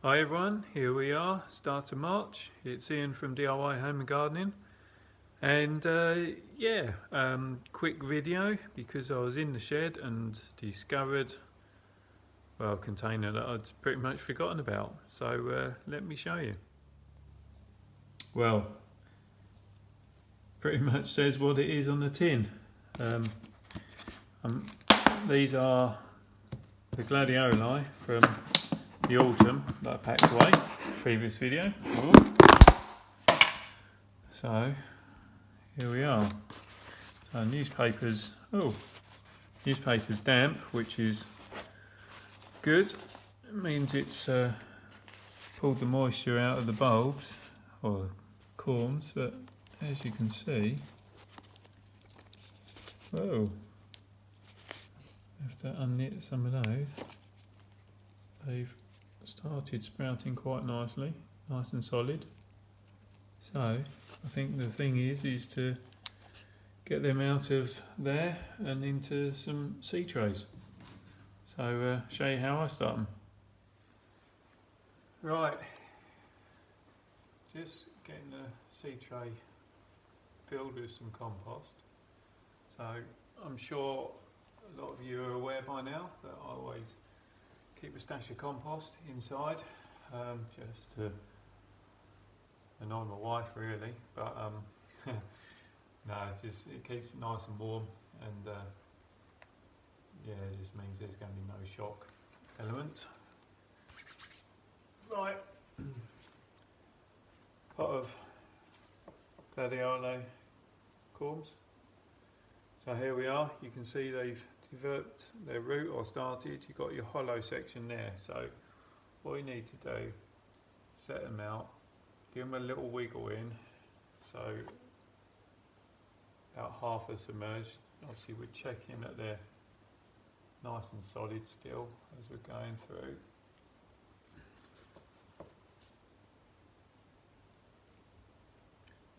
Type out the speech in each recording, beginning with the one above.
Hi everyone, here we are, start of March. It's Ian from DIY Home and Gardening, and quick video because I was in the shed and discovered, well, a container that I'd pretty much forgotten about. So let me show you. Well, pretty much says what it is on the tin. These are the Gladioli from the autumn that I packed away, previous video. Ooh. So here we are. So newspapers damp, which is good. It means it's pulled the moisture out of the bulbs or corms, but as you can see, whoa, have to unknit some of those. They've started sprouting quite nicely, nice and solid. So I think the thing is to get them out of there and into some seed trays. So show you how I start them. Right, just getting the seed tray filled with some compost. So I'm sure a lot of you are aware by now that I always keep a stash of compost inside, just to annoy my wife really, but no, it keeps it nice and warm, and yeah, it just means there's going to be no shock element. Right, pot of Gladioli Corms. So here we are, you can see they've developed their root or started. You've got your hollow section there, so what you need to do, set them out, give them a little wiggle in, so about half are submerged. Obviously we're checking that they're nice and solid still as we're going through.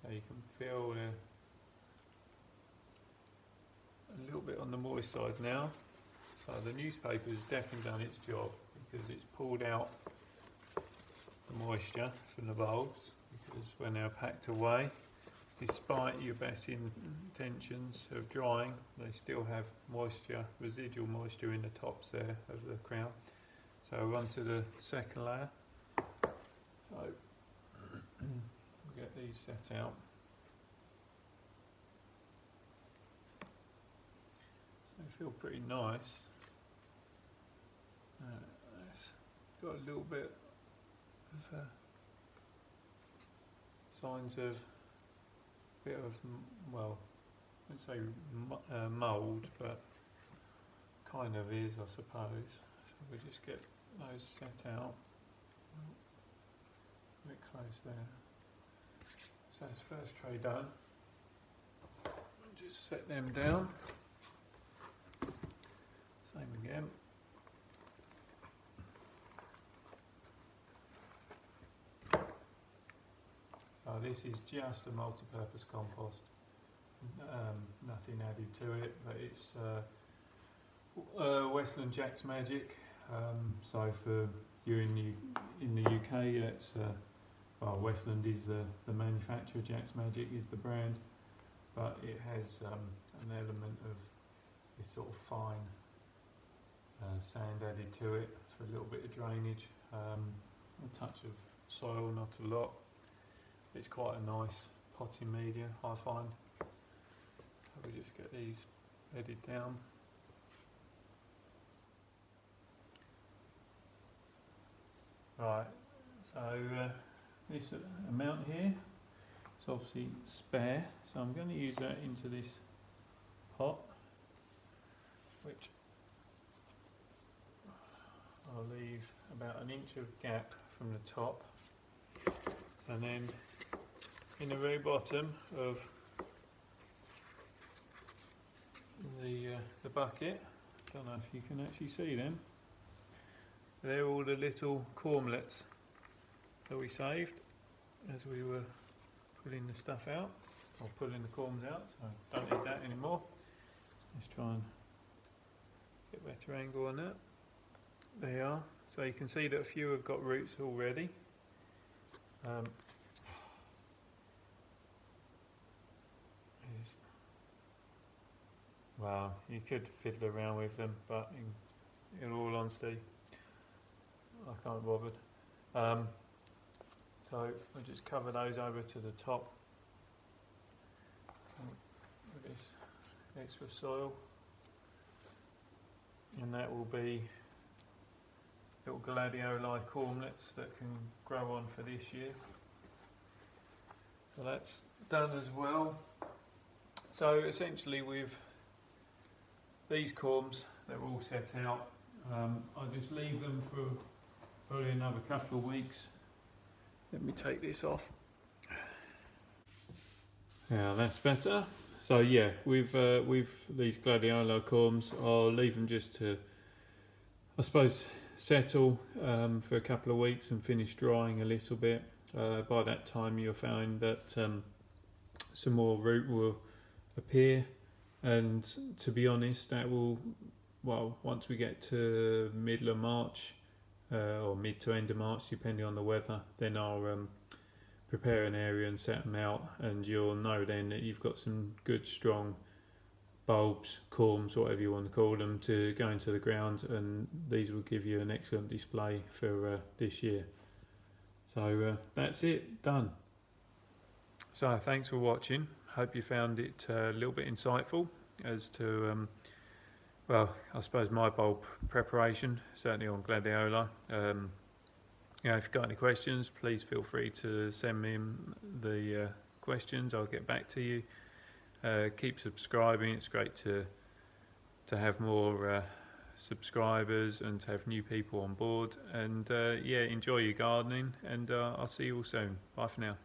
So you can feel a little bit on the moist side now. So the newspaper has definitely done its job because it's pulled out the moisture from the bulbs, because when they're packed away, despite your best intentions of drying, they still have moisture, residual moisture in the tops there of the crown. So on to the second layer. So we'll get these set out. They feel pretty nice. It's got a little bit of signs of well, I wouldn't say mould, but kind of is, I suppose. So we'll just get those set out. A bit close there. So that's first tray done. Just set them down. Same again. So this is just a multi-purpose compost. Nothing added to it, but it's Westland Jack's Magic. So for you in the UK, it's well, Westland is the manufacturer. Jack's Magic is the brand, but it has an element of this sort of fine sand added to it for a little bit of drainage, a touch of soil, not a lot. It's quite a nice potting media, I find. So we just get these bedded down. Right, so this amount here is obviously spare, so I'm going to use that into this pot, which I'll leave about an inch of gap from the top, and then in the very bottom of the bucket, don't know if you can actually see them, they're all the little cormlets that we saved as we were pulling the stuff out, or pulling the corms out, so don't need that anymore. Let's try and get a better angle on that. There you are, So you can see that a few have got roots already. Well, you could fiddle around with them, but in all honesty, I can't be bothered. So I'll just cover those over to the top with this extra soil, and that will be little Gladioli Cormlets that can grow on for this year. So that's done as well. So essentially with these corms, they're all set out. I'll just leave them for probably another couple of weeks. Let me take this off. Yeah, that's better. So yeah, with these Gladioli Corms, I'll leave them just to, I suppose, settle for a couple of weeks and finish drying a little bit. By that time you'll find that some more root will appear, and to be honest, that will, well, once we get to middle of March or mid to end of March, depending on the weather, then I'll prepare an area and set them out, and you'll know then that you've got some good strong bulbs, corms, whatever you want to call them, to go into the ground, and these will give you an excellent display for this year. So that's it, done. So thanks for watching. Hope you found it a little bit insightful as to well, I suppose my bulb preparation, certainly on Gladioli. You know, if you've got any questions, please feel free to send me the questions. I'll get back to you. Keep subscribing. It's great to have more subscribers and to have new people on board. And yeah, enjoy your gardening, and I'll see you all soon. Bye for now.